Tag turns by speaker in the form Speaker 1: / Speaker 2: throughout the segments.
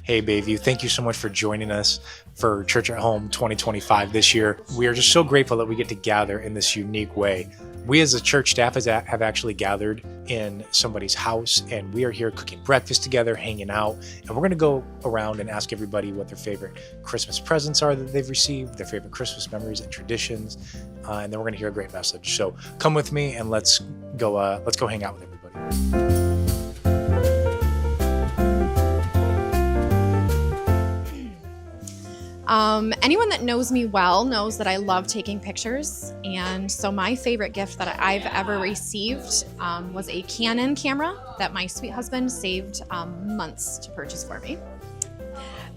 Speaker 1: Hey, Bayview, thank you so much for joining us for Church at Home 2025 this year. We are just so grateful that we get to gather in this unique way. We as a church staff have actually gathered in somebody's house, and we are here cooking breakfast together, hanging out, and we're going to go around and ask everybody what their favorite Christmas presents are that they've received, their favorite Christmas memories and traditions, and then we're going to hear a great message. So come with me and let's go hang out with everybody.
Speaker 2: Anyone that knows me well knows that I love taking pictures, and so my favorite gift that I've ever received was a Canon camera that my sweet husband saved months to purchase for me.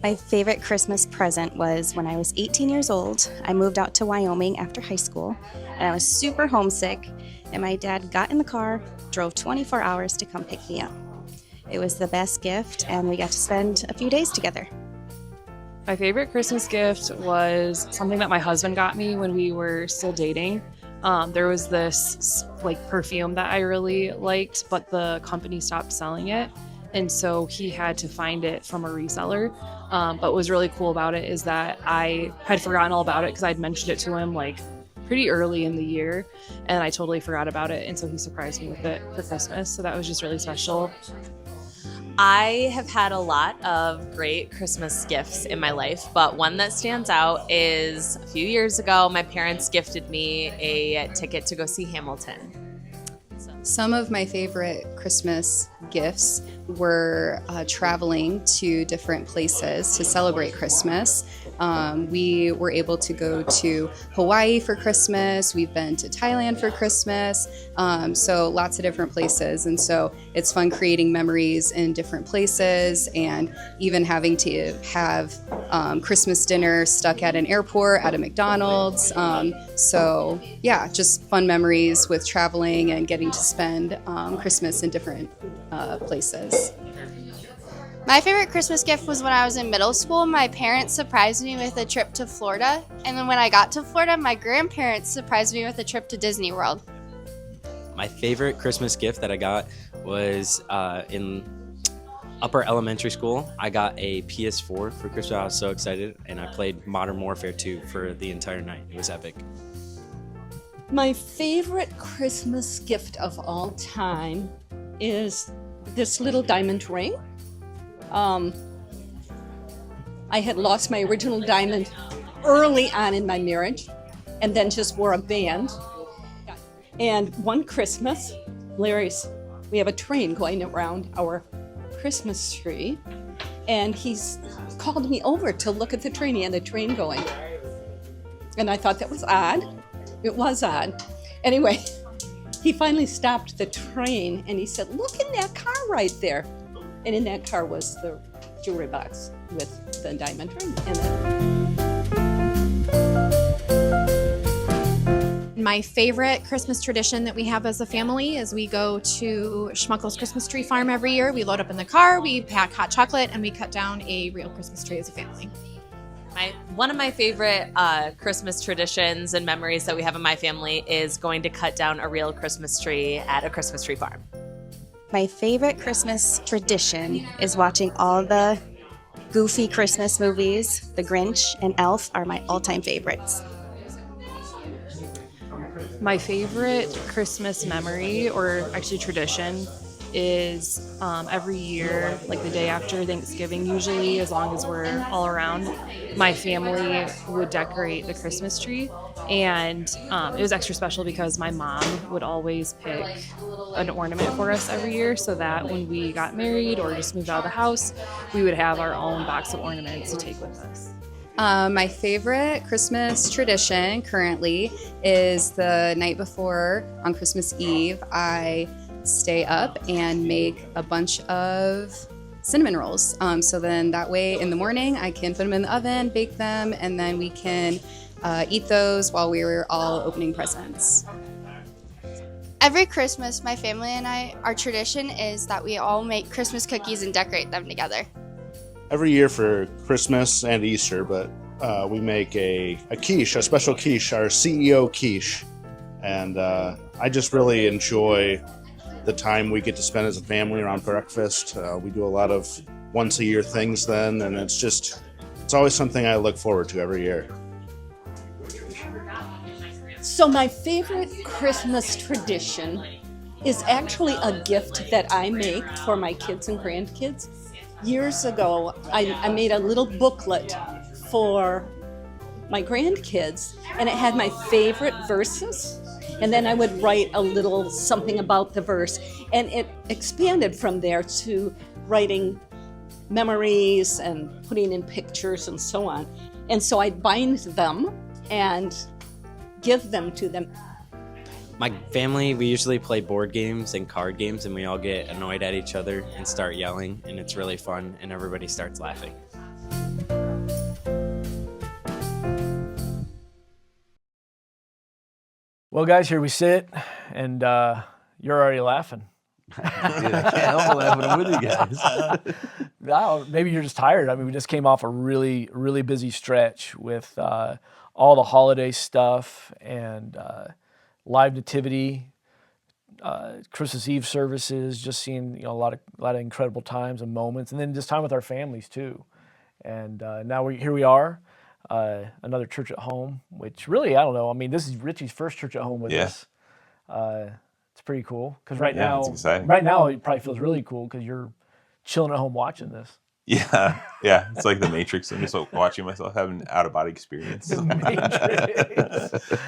Speaker 3: My favorite Christmas present was when I was 18 years old. I moved out to Wyoming after high school, and I was super homesick, and my dad got in the car, drove 24 hours to come pick me up. It was the best gift, and we got to spend a few days together.
Speaker 4: My favorite Christmas gift was something that my husband got me when we were still dating. There was this perfume that I really liked, but the company stopped selling it. And so he had to find it from a reseller. But what was really cool about it is that I had forgotten all about it because I'd mentioned it to him pretty early in the year, and I totally forgot about it. And so he surprised me with it for Christmas. So that was just really special.
Speaker 5: I have had a lot of great Christmas gifts in my life, but one that stands out is a few years ago, my parents gifted me a ticket to go see Hamilton.
Speaker 6: Some of my favorite Christmas gifts were traveling to different places to celebrate Christmas. We were able to go to Hawaii for Christmas. We've been to Thailand for Christmas. So lots of different places. And so it's fun creating memories in different places, and even having to have Christmas dinner stuck at an airport, at a McDonald's. So yeah, just fun memories with traveling and getting to spend Christmas in different places.
Speaker 7: My favorite Christmas gift was when I was in middle school. My parents surprised me with a trip to Florida. And then when I got to Florida, my grandparents surprised me with a trip to Disney World.
Speaker 8: My favorite Christmas gift that I got was in upper elementary school. I got a PS4 for Christmas. I was so excited, and I played Modern Warfare 2 for the entire night. It was epic.
Speaker 9: My favorite Christmas gift of all time is this little diamond ring. I had lost my original diamond early on in my marriage, and then just wore a band. And one Christmas, we have a train going around our Christmas tree, and he's called me over to look at the train. He had a train going. And I thought that was odd. It was odd. Anyway, he finally stopped the train, and he said, "Look in that car right there." And in that car was the jewelry box with the diamond ring in it.
Speaker 2: My favorite Christmas tradition that we have as a family is we go to Schmuckel's Christmas tree farm every year. We load up in the car, we pack hot chocolate, and we cut down a real Christmas tree as a family.
Speaker 5: One of my favorite Christmas traditions and memories that we have in my family is going to cut down a real Christmas tree at a Christmas tree farm.
Speaker 3: My favorite Christmas tradition is watching all the goofy Christmas movies. The Grinch and Elf are my all-time favorites.
Speaker 4: My favorite Christmas memory, or actually tradition, is every year, the day after Thanksgiving, usually, as long as we're all around, my family would decorate the Christmas tree. And it was extra special because my mom would always pick an ornament for us every year, so that when we got married or just moved out of the house, we would have our own box of ornaments to take with us.
Speaker 6: My favorite Christmas tradition currently is the night before, on Christmas Eve, I stay up and make a bunch of cinnamon rolls. So then that way in the morning I can put them in the oven, bake them, and then we can eat those while we were all opening presents.
Speaker 7: Every Christmas, my family and our tradition is that we all make Christmas cookies and decorate them together.
Speaker 10: Every year for Christmas and Easter, but we make a quiche, a special quiche, our CEO quiche. And I just really enjoy the time we get to spend as a family around breakfast. We do a lot of once a year things then, and it's always something I look forward to every year.
Speaker 9: So my favorite Christmas tradition is actually a gift that I make for my kids and grandkids. Years ago, I made a little booklet for my grandkids, and it had my favorite verses, and then I would write a little something about the verse, and it expanded from there to writing memories and putting in pictures and so on. And so I'd bind them and give them to them.
Speaker 8: My family, we usually play board games and card games, and we all get annoyed at each other and start yelling, and it's really fun, and everybody starts laughing.
Speaker 11: Well, guys, here we sit, and you're already laughing.
Speaker 12: Dude, I can't help laughing with you guys.
Speaker 11: No, maybe you're just tired. I mean, we just came off a really, really busy stretch with all the holiday stuff and live nativity, Christmas Eve services, just seeing a lot of incredible times and moments, and then just time with our families too. And now here we are, another church at home, which really, I don't know. I mean, this is Richie's first church at home with us. It's pretty cool because right now it probably feels really cool because you're chilling at home watching this.
Speaker 13: Yeah, it's like the Matrix. I'm just like watching myself having an out-of-body experience.
Speaker 11: The Matrix.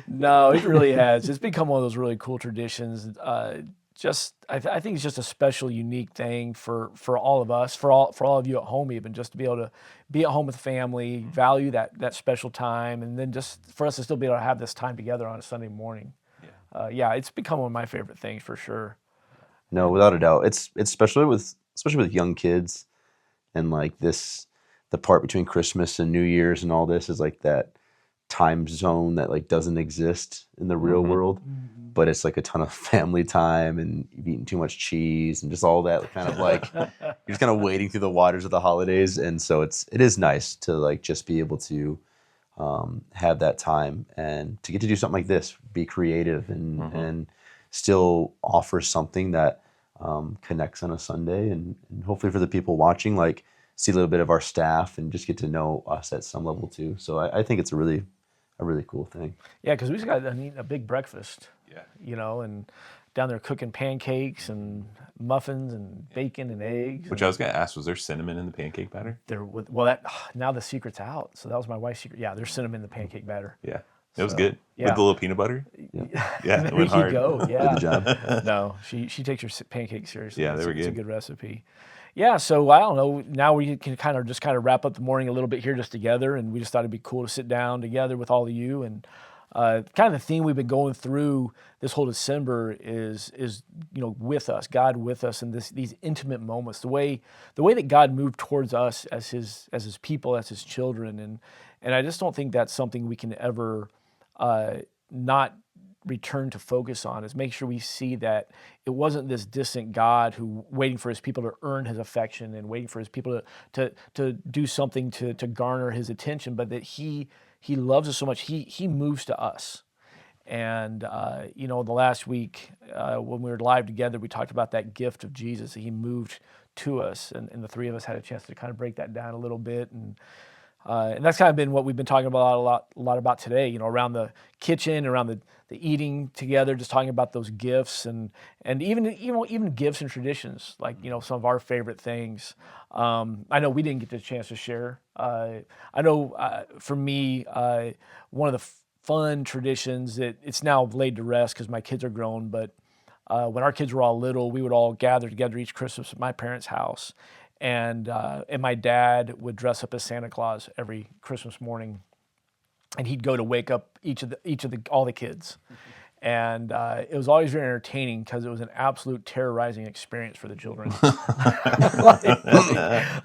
Speaker 11: No, it really has. It's become one of those really cool traditions. I think it's just a special, unique thing for all of us, for all of you at home, even just to be able to be at home with family, value that special time, and then just for us to still be able to have this time together on a Sunday morning. It's become one of my favorite things for sure.
Speaker 12: No, without a doubt, it's especially with young kids. And like the part between Christmas and New Year's and all this is like that time zone that like doesn't exist in the real world, but it's like a ton of family time and you've eaten too much cheese and just all that kind of like you're just kind of wading through the waters of the holidays. And so it is nice to like just be able to have that time and to get to do something like this, be creative and still offer something that connects on a Sunday, and hopefully for the people watching, like see a little bit of our staff and just get to know us at some level too. So I think it's a really cool thing.
Speaker 11: Yeah, because we just got a big breakfast. And down there cooking pancakes and muffins and bacon and eggs.
Speaker 13: Which I was gonna ask, was there cinnamon in the pancake batter?
Speaker 11: Now the secret's out. So that was my wife's secret. Yeah, there's cinnamon in the pancake batter.
Speaker 13: Yeah. It was good. With the little peanut butter. Yeah, it went hard.
Speaker 11: Go. Yeah.
Speaker 12: Good job.
Speaker 11: No, she takes her pancakes seriously.
Speaker 13: Yeah, they were good.
Speaker 11: It's a good recipe. Yeah, so I don't know. Now we can kind of wrap up the morning a little bit here just together, and we just thought it'd be cool to sit down together with all of you. And kind of the theme we've been going through this whole December is with us, God with us, and these intimate moments. The way that God moved towards us as His people, as His children, and I just don't think that's something we can ever not return to focus on, is make sure we see that it wasn't this distant God who waiting for His people to earn His affection and waiting for His people to do something to garner His attention, but that He loves us so much. He moves to us. And the last week when we were live together, we talked about that gift of Jesus. He moved to us, and the three of us had a chance to kind of break that down a little bit. And that's kind of been what we've been talking about a lot about today, around the kitchen, around the eating together, just talking about those gifts and even gifts and traditions, like, some of our favorite things. I know we didn't get the chance to share. I know for me, one of the fun traditions that it's now laid to rest because my kids are grown, but when our kids were all little, we would all gather together each Christmas at my parents' house. And my dad would dress up as Santa Claus every Christmas morning, and he'd go to wake up all the kids. And it was always very entertaining because it was an absolute terrorizing experience for the children.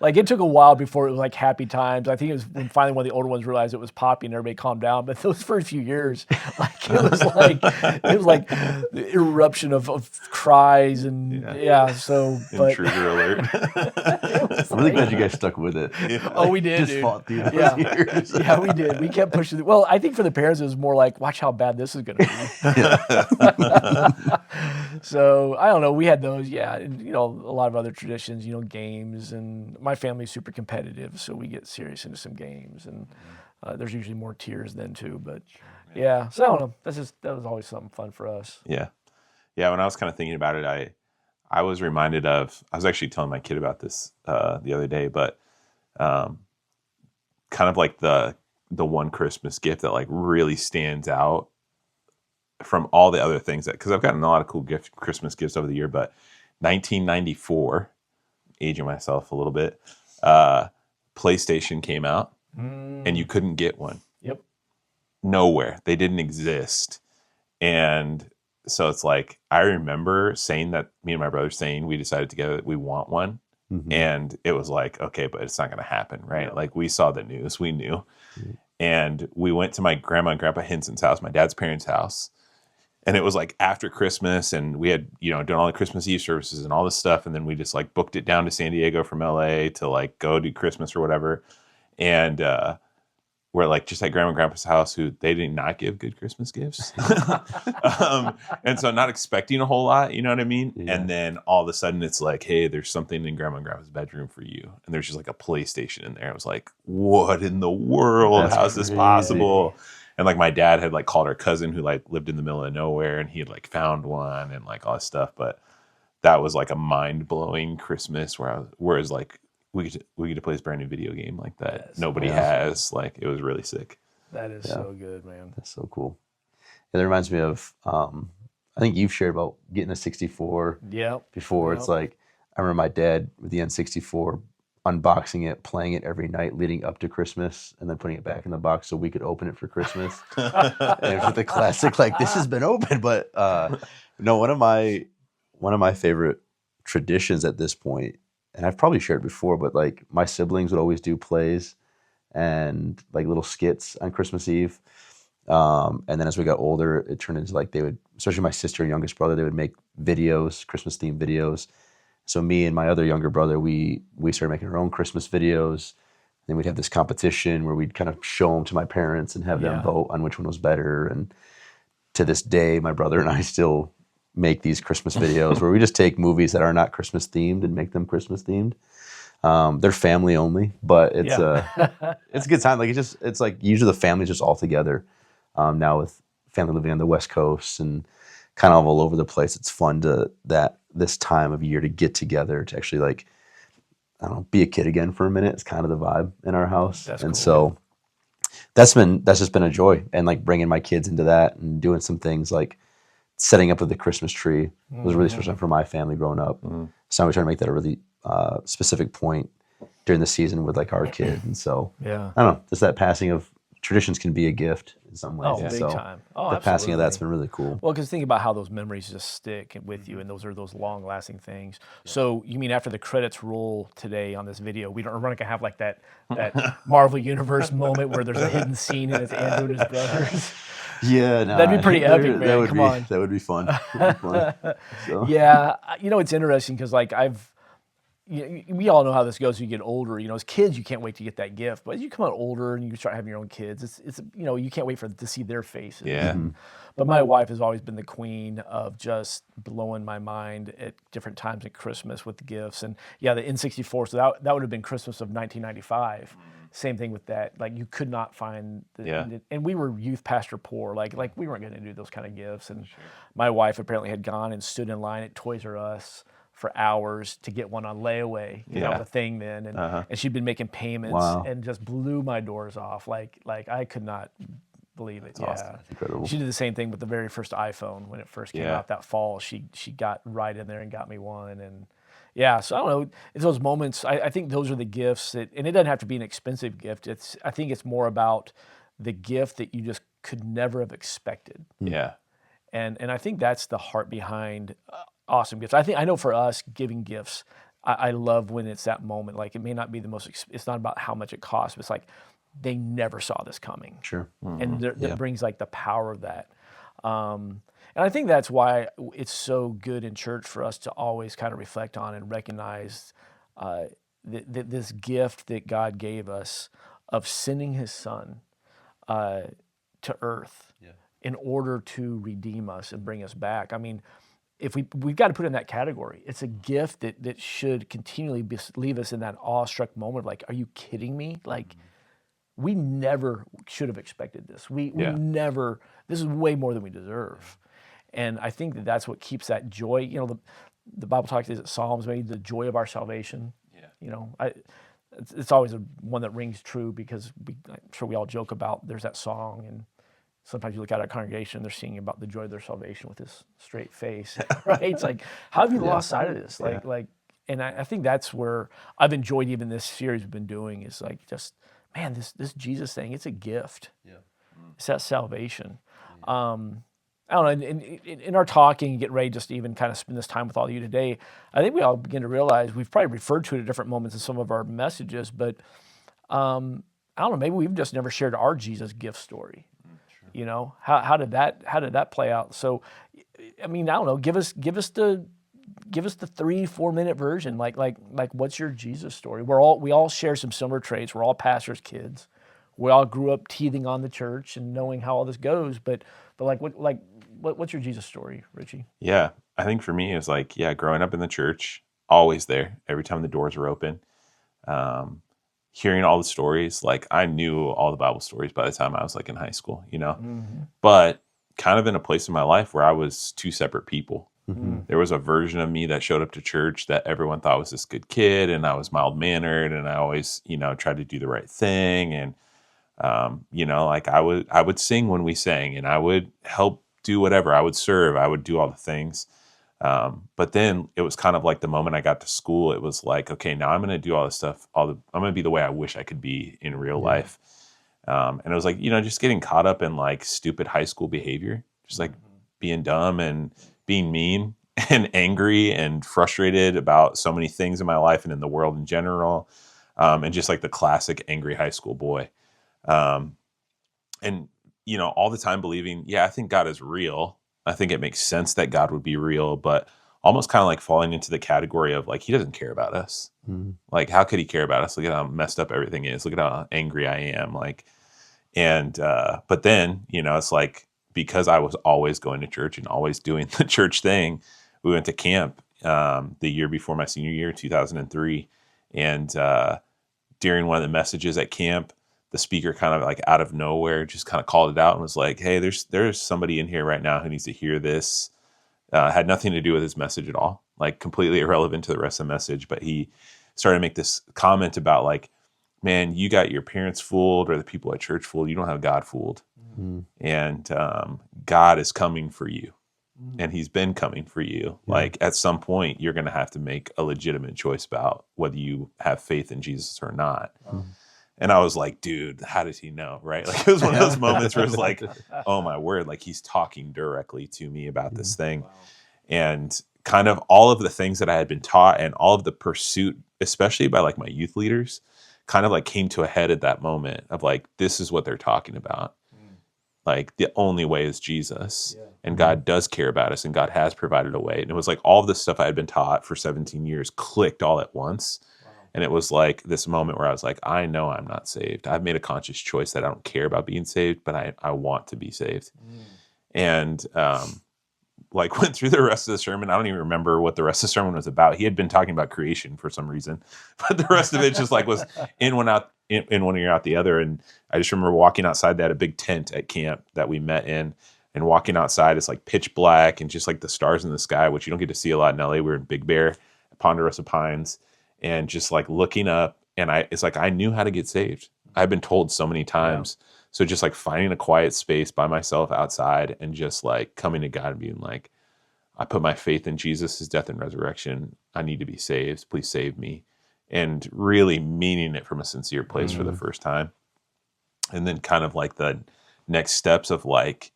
Speaker 11: like it took a while before it was like happy times. I think it was when finally one of the older ones realized it was Poppy and everybody calmed down. But those first few years, it was like the eruption of cries and So
Speaker 13: intruder alert.
Speaker 11: it was
Speaker 12: I'm really glad you guys stuck with it.
Speaker 11: Oh, we did,
Speaker 12: Just
Speaker 11: dude.
Speaker 12: fought through those
Speaker 11: Yeah.
Speaker 12: years.
Speaker 11: Yeah, we did. We kept pushing it. Well, I think for the parents, it was more like, watch how bad this is going to be. So I don't know. We had those, yeah. And, a lot of other traditions, games. And my family's super competitive, so we get serious into some games. And there's usually more tears then too. But yeah, so I don't know. That was always something fun for us.
Speaker 13: Yeah. Yeah. When I was kind of thinking about it, I was reminded of, I was actually telling my kid about this the other day, but kind of like the one Christmas gift that like really stands out from all the other things because I've gotten a lot of cool Christmas gifts over the year, but 1994, aging myself a little bit, PlayStation came out and you couldn't get one.
Speaker 11: Yep.
Speaker 13: Nowhere. They didn't exist. And so it's like, I remember saying that, me and my brother saying we decided together that we want one.
Speaker 12: Mm-hmm.
Speaker 13: And it was like, okay, but it's not going to happen, right? Yeah. Like we saw the news, we knew. Mm-hmm. And we went to my grandma and grandpa Hinson's house, my dad's parents' house. And it was like after Christmas and we had, done all the Christmas Eve services and all this stuff. And then we just like booked it down to San Diego from LA to like go do Christmas or whatever. And, we're like just at Grandma and Grandpa's house who they did not give good Christmas gifts. And so not expecting a whole lot, you know what I mean? Yeah. And then all of a sudden it's like, hey, there's something in Grandma and Grandpa's bedroom for you. And there's just like a PlayStation in there. I was like, what in the world? How's this possible? And like my dad had like called our cousin who like lived in the middle of nowhere and he had like found one and like all this stuff. But that was like a mind blowing Christmas whereas like, we get to play this brand new video game like that nobody has. Like it was really sick.
Speaker 11: That is so good, man.
Speaker 12: That's so cool. Yeah, that reminds me of I think you've shared about getting a 64 before. It's like I remember my dad with the N64 unboxing it, playing it every night leading up to Christmas, and then putting it back in the box so we could open it for Christmas. And it was the classic, like this has been opened. But no, one of my favorite traditions at this point. And I've probably shared before, but like my siblings would always do plays and like little skits on Christmas Eve. And then as we got older, it turned into like they would, especially my sister and youngest brother, they would make videos, Christmas themed videos. So me and my other younger brother, we started making our own Christmas videos. Then we'd have this competition where we'd kind of show them to my parents and have them vote on which one was better. And to this day, my brother and I still make these Christmas videos where we just take movies that are not Christmas themed and make them Christmas themed. They're family only, but it's it's a good time. Like it's like usually the family's just all together. Now with family living on the West Coast and kind of all over the place, it's fun this time of year to get together to actually like, I don't know, be a kid again for a minute. It's kind of the vibe in our house. That's and cool. So that's just been a joy. And like bringing my kids into that and doing some things like setting up with the Christmas tree was really special for my family growing up. So we try to make that a really specific point during the season with like our kid. And so I don't know, just that passing of traditions can be a gift in some ways.
Speaker 11: Oh, big time. Oh,
Speaker 12: the passing of that's been really cool.
Speaker 11: Well, because think about how those memories just stick with you, and those are those long-lasting things. So you mean after the credits roll today on this video, we're not going to have like that Marvel Universe moment where there's a hidden scene and it's Andrew and his brothers?
Speaker 12: Yeah, no,
Speaker 11: that'd be pretty epic, man. Come on,
Speaker 12: that would be fun.
Speaker 11: So. Yeah, it's interesting because like we all know how this goes. As you get older, as kids, you can't wait to get that gift. But as you come out older and you start having your own kids, it's you can't wait to see their faces.
Speaker 13: Yeah.
Speaker 12: Mm-hmm.
Speaker 11: But my wife has always been the queen of just blowing my mind at different times at Christmas with the gifts. And the N64. So that would have been Christmas of 1995. Same thing with that. Like you could not find and we were youth pastor poor. Like we weren't going to do those kind of gifts. And my wife apparently had gone and stood in line at Toys R Us for hours to get one on layaway, the thing then, and she'd been making payments and just blew my doors off. Like I could not believe it.
Speaker 12: That's awesome. That's incredible.
Speaker 11: She did the same thing with the very first iPhone when it first came out that fall. She got right in there and got me one, and so I don't know. It's those moments. I think those are the gifts and it doesn't have to be an expensive gift. I think it's more about the gift that you just could never have expected.
Speaker 13: Yeah,
Speaker 11: and I think that's the heart behind. Awesome gifts. I know for us giving gifts, I love when it's that moment. Like it may not be the most. It's not about how much it costs, but it's like they never saw this coming.
Speaker 12: Sure.
Speaker 11: Mm-hmm. And that brings like the power of that. And I think that's why it's so good in church for us to always kind of reflect on and recognize this gift that God gave us of sending His Son to earth in order to redeem us and bring us back. I mean, if we've got to put it in that category. It's a gift that should continually leave us in that awestruck moment of like, are you kidding me? Like, we never should have expected this. We never, this is way more than we deserve. And I think that's what keeps that joy. You know, the Bible talks, is it Psalms, maybe the joy of our salvation. Yeah. You know, it's always one that rings true because I'm sure we all joke about, there's that song, and sometimes you look at our congregation, they're singing about the joy of their salvation with this straight face, right? It's like, how have you lost sight of this? Like, and I think that's where I've enjoyed even this series we've been doing is like, just, man, this Jesus thing, it's a gift. Yeah. It's that salvation. I don't know, in our talking and getting ready just to even kind of spend this time with all of you today, I think we all begin to realize, we've probably referred to it at different moments in some of our messages, but I don't know, maybe we've just never shared our Jesus gift story. You know, how did that play out? So, I mean, I don't know. Give us the 3-4 minute version. Like, what's your Jesus story? We all share some similar traits. We're all pastors' kids. We all grew up teething on the church and knowing how all this goes. But what's your Jesus story, Richie?
Speaker 13: Yeah, I think for me, it was like, growing up in the church, always there, every time the doors were open. Hearing all the stories, like I knew all the Bible stories by the time I was like in high school, you know, but kind of in a place in my life where I was two separate people. There was a version of me that showed up to church that everyone thought was this good kid, and I was mild mannered, and I always, you know, tried to do the right thing. And, you know, like I would sing when we sang, and I would help do whatever. I would serve, I would do all the things. But then it was kind of like the moment I got to school, it was like, okay, now I'm going to do all this stuff. I'm going to be the way I wish I could be in real life. And it was like, you know, just getting caught up in like stupid high school behavior, just like being dumb and being mean and angry and frustrated about so many things in my life and in the world in general. And just like the classic angry high school boy. And, you know, all the time believing, I think God is real. I think it makes sense that God would be real, but almost kind of like falling into the category of like, he doesn't care about us. Like, how could he care about us? Look at how messed up everything is. Look at how angry I am. Like, and, but then, you know, it's like, because I was always going to church and always doing the church thing, we went to camp, the year before my senior year, 2003. And, during one of the messages at camp, the speaker kind of like out of nowhere just kind of called it out and was like, hey, there's somebody in here right now who needs to hear this. Had nothing to do with his message at all, like completely irrelevant to the rest of the message. But he started to make this comment about like, man, you got your parents fooled or the people at church fooled. You don't have God fooled. And God is coming for you. And he's been coming for you. Like at some point, you're going to have to make a legitimate choice about whether you have faith in Jesus or not. And I was like, dude, how does he know? Right. Like it was one of those moments where it's like, oh my word, like he's talking directly to me about this thing. Wow. And kind of all of the things that I had been taught and all of the pursuit, especially by like my youth leaders, kind of like came to a head at that moment of like, this is what they're talking about. Like the only way is Jesus. And God does care about us and God has provided a way. And it was like all of the stuff I had been taught for 17 years clicked all at once. And it was like this moment where I was like, I know I'm not saved. I've made a conscious choice that I don't care about being saved, but I want to be saved. And like went through the rest of the sermon. I don't even remember what the rest of the sermon was about. He had been talking about creation for some reason, but the rest of it just like was in one out, in one ear out the other. And I just remember walking outside. They had a big tent at camp that we met in, and walking outside, it's like pitch black and just like the stars in the sky, which you don't get to see a lot in LA. We were in Big Bear, Ponderosa Pines. And just like looking up, and it's like I knew how to get saved. I've been told so many times. So just like finding a quiet space by myself outside and just like coming to God and being like, I put my faith in Jesus' death and resurrection. I need to be saved. Please save me. And really meaning it from a sincere place for the first time. And then kind of like the next steps of like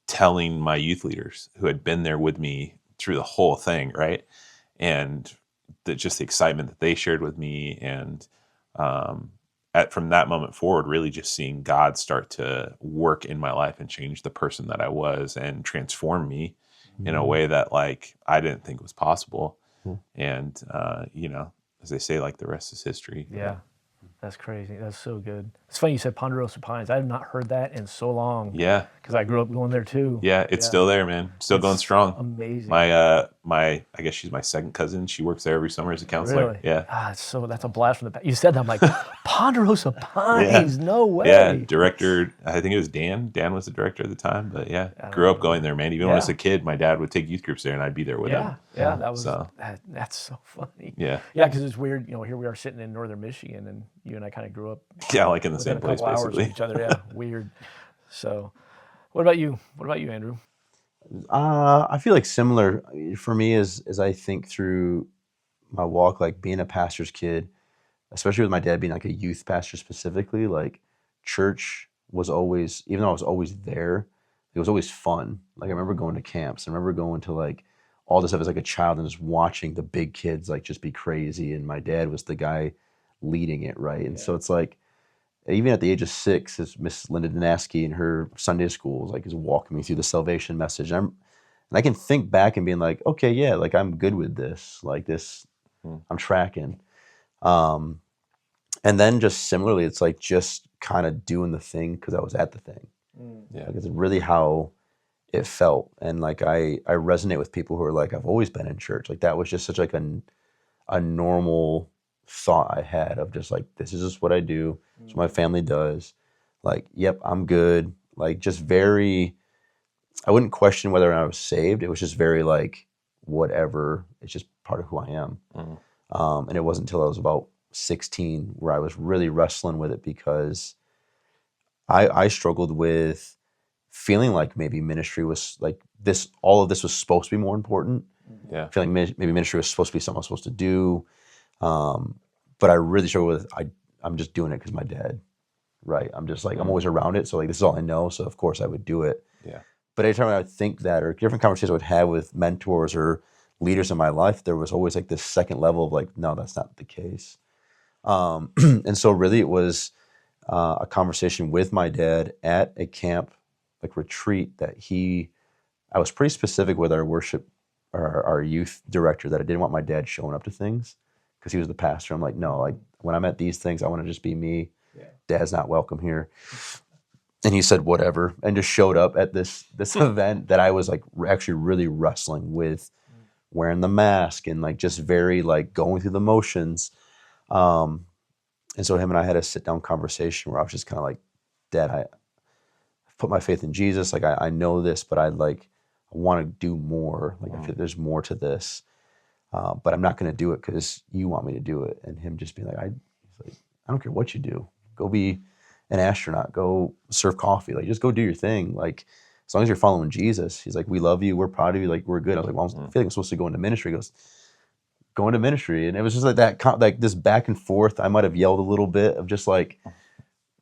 Speaker 13: telling my youth leaders who had been there with me through the whole thing, right? And just the excitement that they shared with me, and from that moment forward, really just seeing God start to work in my life and change the person that I was and transform me in a way that like I didn't think was possible. And you know, as they say, like the rest is history.
Speaker 11: Yeah. That's crazy. That's so good. It's funny you said Ponderosa Pines. I have not heard that in so long.
Speaker 13: Yeah.
Speaker 11: Because I grew up going there too.
Speaker 13: Yeah, it's still there, man. Still going strong.
Speaker 11: Amazing.
Speaker 13: My I guess she's my second cousin. She works there every summer as a counselor.
Speaker 11: Really?
Speaker 13: Yeah.
Speaker 11: That's a blast from the past. You said that, I'm like, Ponderosa Pines, no way.
Speaker 13: Yeah, director, I think it was Dan. Dan was the director at the time, but yeah, grew up going there, man. Even when I was a kid, my dad would take youth groups there and I'd be there with him.
Speaker 11: Yeah, that's so funny.
Speaker 13: Yeah.
Speaker 11: Yeah, because it's weird, here we are sitting in northern Michigan and you and I kind of grew up.
Speaker 13: Yeah, like in the
Speaker 11: within
Speaker 13: same place,
Speaker 11: a couple hours
Speaker 13: basically.
Speaker 11: of each other. Yeah, weird. So, what about you? What about you, Andrew?
Speaker 12: I feel like similar for me as I think through my walk, like being a pastor's kid, especially with my dad being like a youth pastor specifically, like church was always, even though I was always there, it was always fun. Like I remember going to camps. I remember going to like all this stuff as like a child and just watching the big kids like just be crazy. And my dad was the guy leading it, right? And so it's like, even at the age of 6, as Miss Linda Danaski in her Sunday schools, like is walking me through the salvation message. And I can think back and being like, okay, yeah, like I'm good with this. Like this, I'm tracking. And then just similarly, it's like just kind of doing the thing because I was at the thing.
Speaker 13: Yeah.
Speaker 12: Like it's really how it felt. And like I resonate with people who are like, I've always been in church. Like that was just such like a normal thought I had of just like, this is just what I do. It's what my family does. Like, yep, I'm good. Like just very, I wouldn't question whether or not I was saved. It was just very like, whatever, it's just part of who I am. And it wasn't until I was about 16 where I was really wrestling with it because I struggled with feeling like maybe ministry was like this, all of this was supposed to be more important.
Speaker 13: Yeah.
Speaker 12: Feeling maybe ministry was supposed to be something I was supposed to do. But I really struggle with, I'm just doing it because my dad, right? I'm just like, I'm always around it. So like, this is all I know. So of course I would do it.
Speaker 13: Yeah.
Speaker 12: But anytime I would think that, or different conversations I would have with mentors or leaders in my life, there was always like this second level of like, no, that's not the case. And so really it was a conversation with my dad at a camp, like retreat that I was pretty specific with our worship, our youth director, that I didn't want my dad showing up to things because he was the pastor. I'm like, no, like when I'm at these things, I want to just be me. Yeah. Dad's not welcome here. And he said, whatever, and just showed up at this event that I was like actually really wrestling with, wearing the mask and like just very like going through the motions. And so him and I had a sit down conversation where I was just kind of like, Dad, I've put my faith in Jesus. Like I know this, but I want to do more. Like I feel there's more to this, but I'm not going to do it because you want me to do it. And him just being like, I don't care what you do. Go be an astronaut. Go serve coffee. Like just go do your thing. Like as long as you're following Jesus. He's like, we love you. We're proud of you. Like we're good. I was like, well, I feel like I'm supposed to go into ministry. He goes, go into ministry. And it was just like that, like this back and forth. I might have yelled a little bit of just like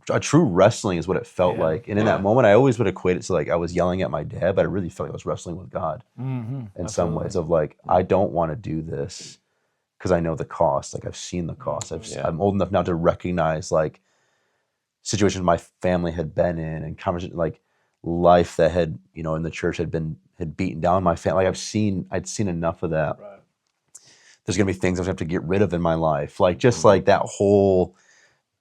Speaker 12: a true wrestling is what it felt like. And in that moment, I always would equate it to like I was yelling at my dad, but I really felt like I was wrestling with God in some ways of like, I don't want to do this because I know the cost. Like I've seen the cost. I'm old enough now to recognize like situations my family had been in and conversations like life that had, in the church had beaten down my family. Like I'd seen enough of that. Right. There's going to be things I have to get rid of in my life. Like just like that whole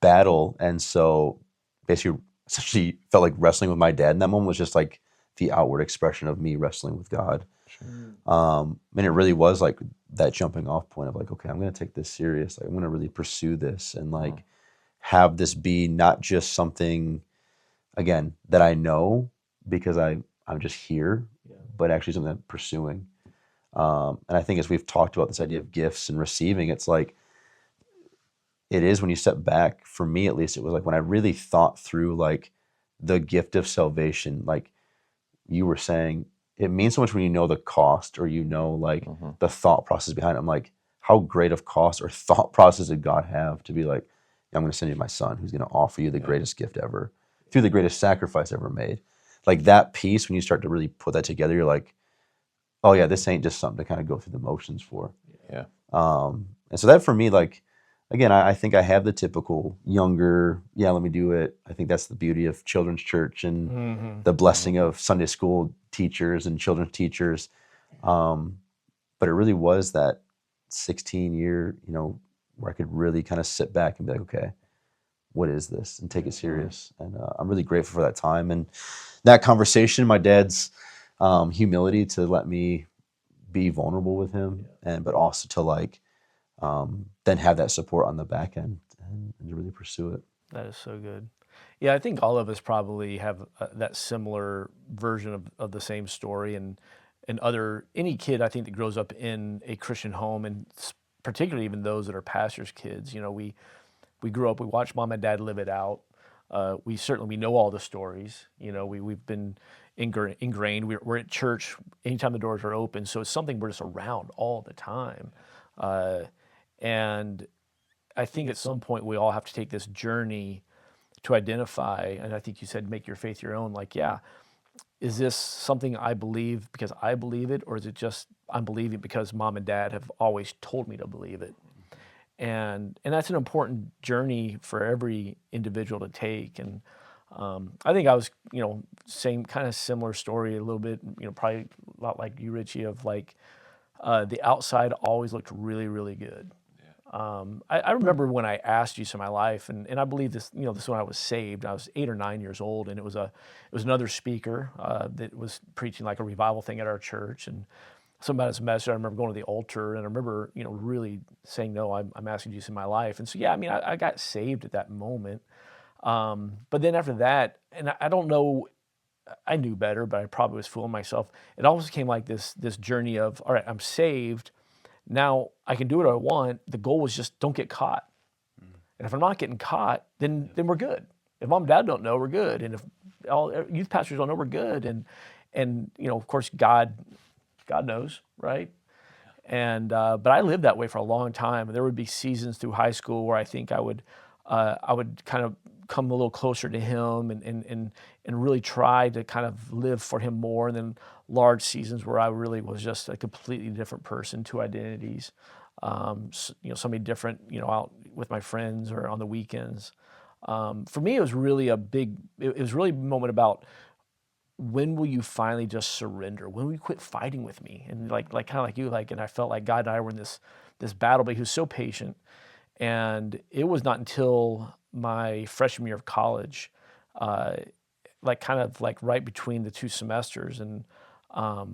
Speaker 12: battle. And so basically essentially felt like wrestling with my dad in that moment was just like the outward expression of me wrestling with God. Sure. And it really was like that jumping off point of like, okay, I'm going to take this serious. Like I'm going to really pursue this and like have this be not just something, again, that I know because I'm just here, but actually something I'm pursuing. And I think as we've talked about this idea of gifts and receiving, it's like, it is when you step back, for me at least, it was like when I really thought through like the gift of salvation, like you were saying, it means so much when you know the cost or like the thought process behind it. I'm like, how great of cost or thought process did God have to be like, I'm going to send you my son who's going to offer you the greatest gift ever through the greatest sacrifice ever made. Like that piece, when you start to really put that together, you're like, oh yeah, this ain't just something to kind of go through the motions for.
Speaker 13: Yeah.
Speaker 12: And so that for me, like, again, I think I have the typical younger, let me do it. I think that's the beauty of children's church and the blessing of Sunday school teachers and children's teachers. But it really was that 16-year, where I could really kind of sit back and be like, okay, what is this, and take it serious. And I'm really grateful for that time and that conversation, my dad's humility to let me be vulnerable with him, but also to like then have that support on the back end and to really pursue it.
Speaker 11: That is so good. Yeah, I think all of us probably have that similar version of the same story, and any kid I think that grows up in a Christian home, and particularly even those that are pastors' kids. We grew up, we watched mom and dad live it out. We know all the stories. We've been ingrained. We're at church anytime the doors are open, so it's something we're just around all the time. And I think at some point we all have to take this journey to identify, and I think you said make your faith your own. Like, yeah, is this something I believe because I believe it, or is it just I'm believing because mom and dad have always told me to believe it? And that's an important journey for every individual to take. And I think I was, same kind of similar story a little bit, probably a lot like you, Richie, of like the outside always looked really, really good. I remember when I asked Jesus in my life, and I believe this, this is when I was saved. I was 8 or 9 years old, and it was another speaker that was preaching like a revival thing at our church, and something about his message. I remember going to the altar, and I remember, really saying, no, I'm asking Jesus in my life. And so, yeah, I mean, I got saved at that moment. But then after that, and I don't know, I knew better, but I probably was fooling myself. It almost became like this journey of, all right, I'm saved. Now I can do what I want. The goal was just don't get caught. And if I'm not getting caught, then we're good. If mom and dad don't know, we're good. And if all youth pastors don't know, we're good. And of course, God knows, right? And but I lived that way for a long time. And there would be seasons through high school where I think I would kind of come a little closer to him and really try to kind of live for him more. And then large seasons where I really was just a completely different person, two identities. Somebody different, out with my friends or on the weekends. For me, it was really it was really a moment about, when will you finally just surrender? When will you quit fighting with me? And like kind of like you, and I felt like God and I were in this battle, but he was so patient. And it was not until my freshman year of college, kind of right between the two semesters. And I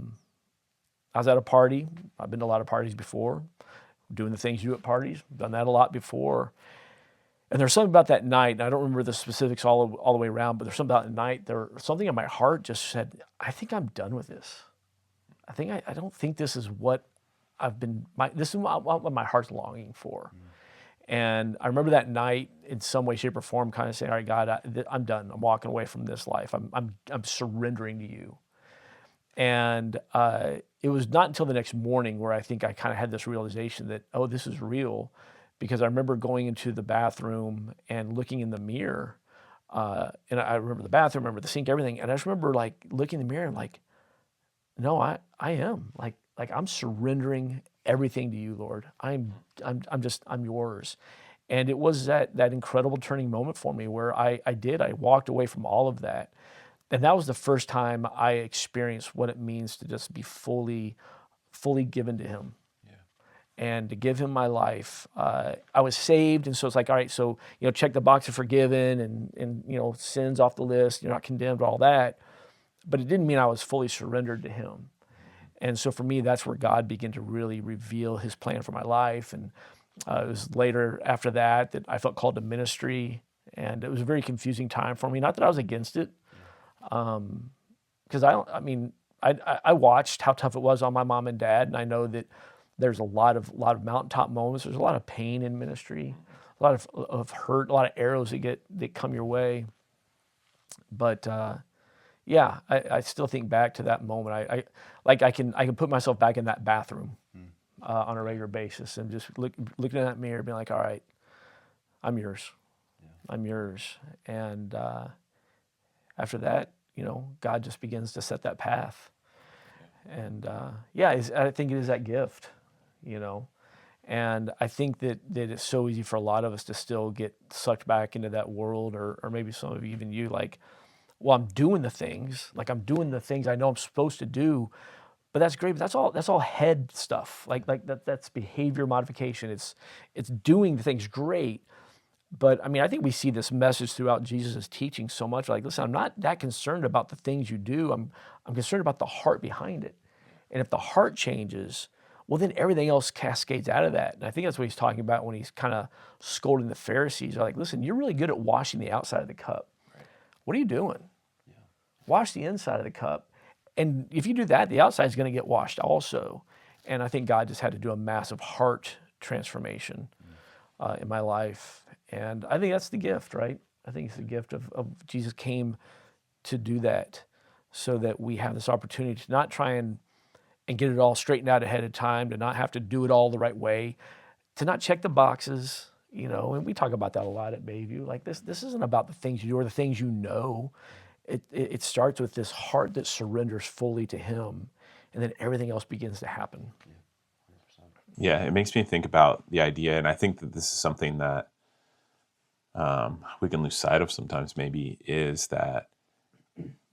Speaker 11: was at a party. I've been to a lot of parties before, doing the things you do at parties. Done that a lot before. And there's something about that night, and I don't remember the specifics all the way around, but there's something about the night, something in my heart just said, I think I'm done with this. I don't think this is what this is what my heart's longing for. And I remember that night in some way, shape, or form kind of saying, all right, God, I'm done. I'm walking away from this life. I'm surrendering to you. And it was not until the next morning where I think I kind of had this realization that, oh, this is real. Because I remember going into the bathroom and looking in the mirror. And I remember the bathroom, remember the sink, everything. And I just remember looking in the mirror and no, I am I'm surrendering everything to you, Lord. I'm yours. And it was that incredible turning moment for me where I walked away from all of that. And that was the first time I experienced what it means to just be fully given to him. And to give him my life. I was saved, and so it's like, all right, so check the box of forgiven and sins off the list, you're not condemned, all that. But it didn't mean I was fully surrendered to him. And so for me, that's where God began to really reveal his plan for my life. And it was later after that I felt called to ministry, and it was a very confusing time for me. Not that I was against it, because I watched how tough it was on my mom and dad, and I know that there's a lot of mountaintop moments. There's a lot of pain in ministry, a lot of hurt, a lot of arrows that come your way. But I still think back to that moment. I can put myself back in that bathroom on a regular basis and just looking in that mirror, being like, all right, I'm yours. I'm yours. And after that, God just begins to set that path. And I think it is that gift. And I think that it's so easy for a lot of us to still get sucked back into that world, or maybe some of you, even you, I'm doing the things I know I'm supposed to do, But that's great. But that's all head stuff. That's behavior modification. It's doing the things great. But I mean, I think we see this message throughout Jesus' teaching so much. Like, listen, I'm not that concerned about the things you do. I'm concerned about the heart behind it. And if the heart changes, well, then everything else cascades out of that. And I think that's what he's talking about when he's kind of scolding the Pharisees. They're like, listen, you're really good at washing the outside of the cup. Right. What are you doing? Yeah. Wash the inside of the cup. And if you do that, the outside is going to get washed also. And I think God just had to do a massive heart transformation in my life. And I think that's the gift, right? I think it's the gift of Jesus came to do that so that we have this opportunity to not try and get it all straightened out ahead of time, to not have to do it all the right way, to not check the boxes, and we talk about that a lot at Bayview. Like this isn't about the things you do or the things you know. It starts with this heart that surrenders fully to Him, and then everything else begins to happen.
Speaker 13: Yeah, it makes me think about the idea, and I think that this is something that we can lose sight of sometimes maybe, is that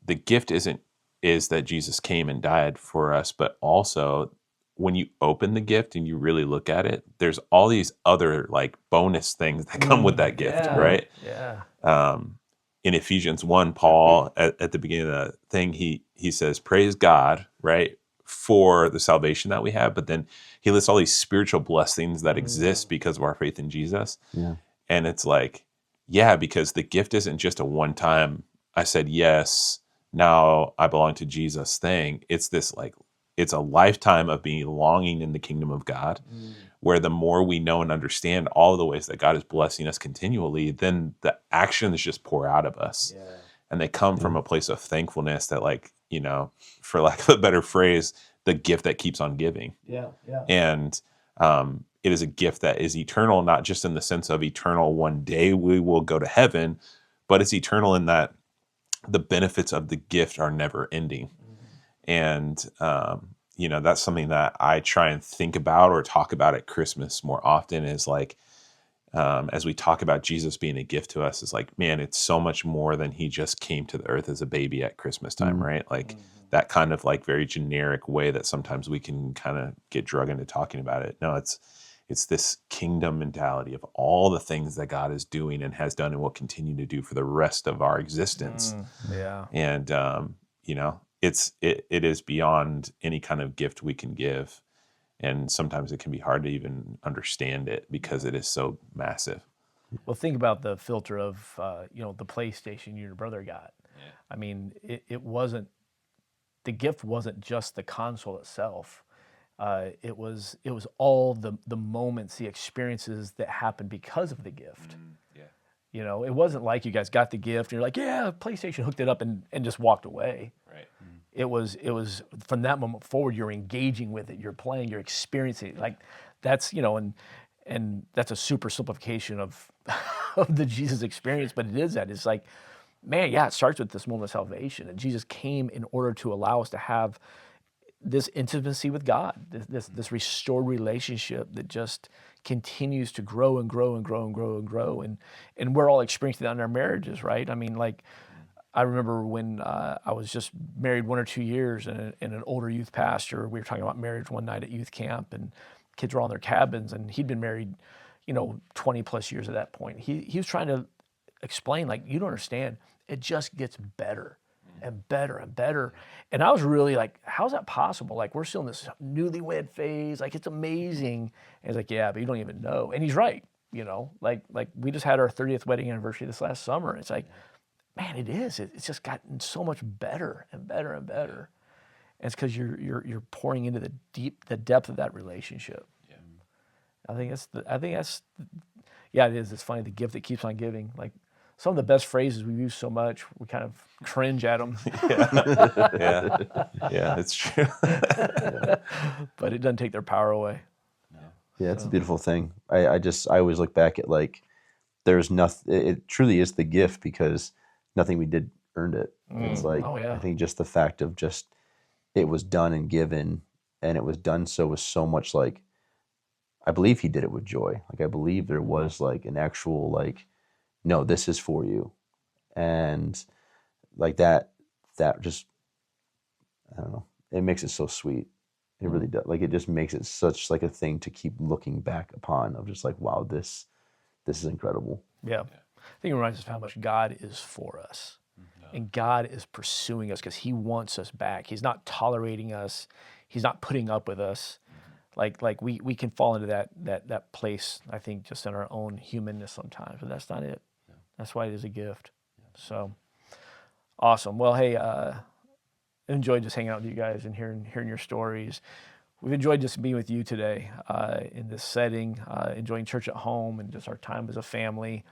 Speaker 13: the gift is that Jesus came and died for us, but also when you open the gift and you really look at it, there's all these other like bonus things that come with that gift, right?
Speaker 11: Yeah.
Speaker 13: In Ephesians 1, Paul, at the beginning of the thing, he says, praise God, right, for the salvation that we have. But then he lists all these spiritual blessings that exist because of our faith in Jesus.
Speaker 12: Yeah.
Speaker 13: And it's like, yeah, because the gift isn't just a one-time, I said yes, now I belong to Jesus thing. It's this like, it's a lifetime of belonging in the kingdom of God, where the more we know and understand all of the ways that God is blessing us continually, then the actions just pour out of us. Yeah. And they come from a place of thankfulness that, like, for lack of a better phrase, the gift that keeps on giving.
Speaker 11: Yeah, yeah.
Speaker 13: And it is a gift that is eternal, not just in the sense of eternal, one day we will go to heaven, but it's eternal in that the benefits of the gift are never ending. And, that's something that I try and think about or talk about at Christmas more often, is like, as we talk about Jesus being a gift to us, is like, man, it's so much more than he just came to the earth as a baby at Christmas time, right? Like that kind of like very generic way that sometimes we can kind of get drug into talking about it. No, it's this kingdom mentality of all the things that God is doing and has done and will continue to do for the rest of our existence.
Speaker 11: Yeah.
Speaker 13: And, it is beyond any kind of gift we can give. And sometimes it can be hard to even understand it because it is so massive.
Speaker 11: Well, think about the filter of, the PlayStation you and your brother got. Yeah. I mean, it wasn't, the gift wasn't just the console itself. It was all the moments, the experiences that happened because of the gift. Yeah. It wasn't like you guys got the gift and you're like, yeah, PlayStation, hooked it up and just walked away. Right. It was from that moment forward, you're engaging with it, you're playing, you're experiencing it. Like that's, and that's a super simplification of the Jesus experience, but it is that. It's like, man, yeah, it starts with this moment of salvation, and Jesus came in order to allow us to have this intimacy with God, this restored relationship that just continues to grow and grow and grow and grow and grow, and we're all experiencing that in our marriages, right? I mean, like, I remember when I was just married 1 or 2 years, and an older youth pastor, we were talking about marriage one night at youth camp, and kids were all in their cabins, and he'd been married, 20 plus years at that point. He was trying to explain, like, you don't understand, it just gets better and better and better. And I was really like, how's that possible? Like, we're still in this newlywed phase, like, it's amazing. And he's like, yeah, but you don't even know. And he's right, like we just had our 30th wedding anniversary this last summer. It's like, man, it is. It's just gotten so much better and better and better. And it's because you're pouring into the depth of that relationship. Yeah. I think that's it is. It's funny, the gift that keeps on giving. Like, some of the best phrases we use so much, we kind of cringe at them.
Speaker 13: Yeah, it's true.
Speaker 11: But it doesn't take their power away.
Speaker 12: Yeah, it's a beautiful thing. I always look back at, like, there's nothing. It truly is the gift because nothing we did earned it. It's like, I think just the fact of just it was done and given, and it was done so with so much, like, I believe he did it with joy. Like, I believe there was like an actual, like, no, this is for you. And like that just, I don't know, it makes it so sweet. It really does. Like, it just makes it such like a thing to keep looking back upon of just like, wow, this is incredible.
Speaker 11: Yeah. I think it reminds us of how much God is for us. And God is pursuing us because he wants us back. He's not tolerating us. He's not putting up with us. Like we can fall into that place, I think, just in our own humanness sometimes, but that's not it. That's why it is a gift. So awesome. Well, hey, enjoyed just hanging out with you guys and hearing your stories. We've enjoyed just being with you today in this setting, enjoying church at home and just our time as a family.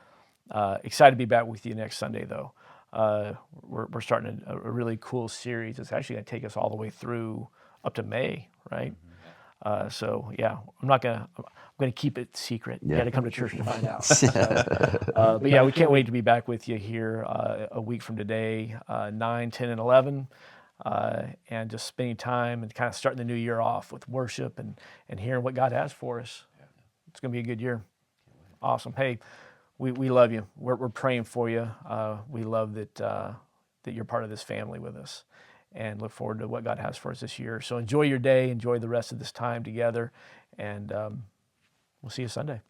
Speaker 11: Excited to be back with you next Sunday, though. We're starting a really cool series. It's actually going to take us all the way through up to May, right? So yeah, I'm going to keep it secret. You got to come to church to find out. But yeah, we can't wait to be back with you here a week from today, 9, 10, and 11. And just spending time and kind of starting the new year off with worship and hearing what God has for us. It's going to be a good year. Awesome. Hey, we love you. We're praying for you. We love that you're part of this family with us and look forward to what God has for us this year. So enjoy your day. Enjoy the rest of this time together. And we'll see you Sunday.